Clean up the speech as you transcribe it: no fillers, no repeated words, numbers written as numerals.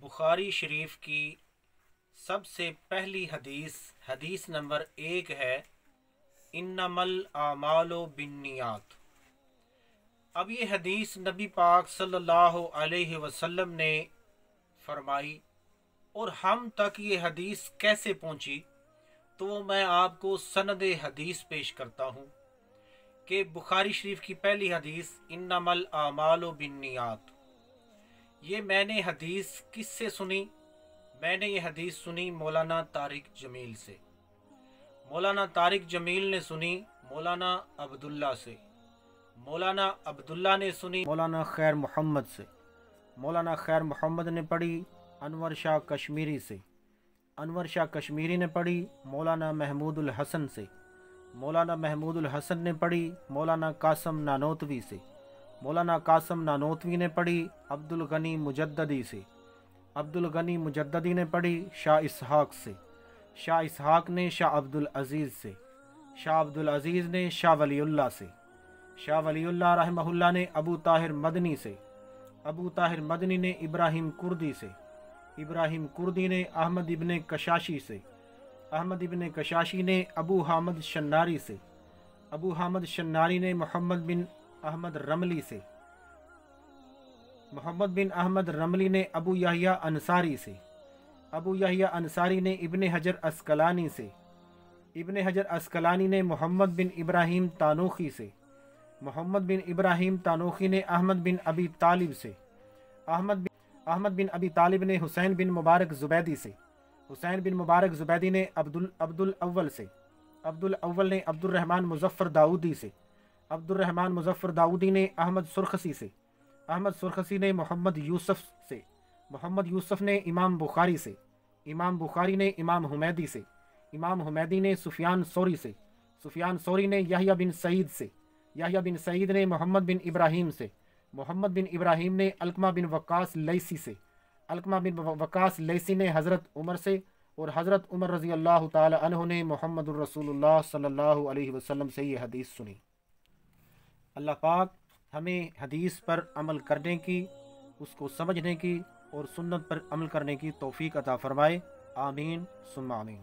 بخاری شریف کی سب سے پہلی حدیث نمبر 1 ہے انما الاعمال بالنیات۔ اب یہ حدیث نبی پاک صلی اللہ علیہ وسلم نے فرمائی، اور ہم تک یہ حدیث کیسے پہنچی تو میں آپ کو سند حدیث پیش کرتا ہوں کہ بخاری شریف کی پہلی حدیث انما الاعمال بالنیات، یہ میں نے حدیث کس سے سنی؟ میں نے یہ حدیث سنی مولانا طارق جمیل سے۔ مولانا طارق جمیل نے سنی مولانا عبداللہ سے، مولانا عبداللہ نے سنی مولانا خیر محمد سے، مولانا خیر محمد نے پڑھی انور شاہ کشمیری سے، انور شاہ کشمیری نے پڑھی مولانا محمود الحسن سے، مولانا محمود الحسن نے پڑھی مولانا قاسم نانوتوی سے، مولانا قاسم نانوتوی نے پڑھی عبد الغنی مجددی سے، عبد الغنی مجددی نے پڑھی شاہ اسحاق سے، شاہ اسحاق نے شاہ عبد العزیز سے، شاہ عبد العزیز نے شاہ ولی اللہ سے، شاہ ولی اللہ رحمہ اللہ نے ابو طاہر مدنی سے، ابو طاہر مدنی نے ابراہیم کردی سے، ابراہیم کردی نے احمد ابن کشاشی سے، احمد ابن کشاشی نے ابو حامد شناری سے، ابو حامد شناری نے محمد بن احمد رملی سے، محمد بن احمد رملی نے ابو یحییٰ انصاری سے، ابو یحییٰ انصاری نے ابن حجر عسقلانی سے، ابن حجر عسقلانی نے محمد بن ابراہیم تانوخی سے، محمد بن ابراہیم تانوخی نے احمد بن ابی طالب سے، احمد بن ابی طالب نے حسین بن مبارک زبیدی سے، حسین بن مبارک زبیدی نے عبد الاول سے، عبد الاول نے عبد الرحمن مظفر داؤدی سے، عبد الرحمن مظفر داؤدی نے احمد سرخسی سے، احمد سرخسی نے محمد یوسف سے، محمد یوسف نے امام بخاری سے، امام بخاری نے امام حمیدی سے، امام حمیدی نے سفیان ثوری سے، سفیان ثوری نے یحییٰ بن سعید سے، یحییٰ بن سعید نے محمد بن ابراہیم سے، محمد بن ابراہیم نے علقمہ بن وقاص لیثی سے، علقمہ بن وقاص لیثی نے حضرت عمر سے، اور حضرت عمر رضی اللہ تعالی عنہ نے محمد الرسول اللہ صلی اللہ علیہ وسلم سے یہ حدیث سنی۔ اللہ پاک ہمیں حدیث پر عمل کرنے کی، اس کو سمجھنے کی اور سنت پر عمل کرنے کی توفیق عطا فرمائے، آمین ثم آمین۔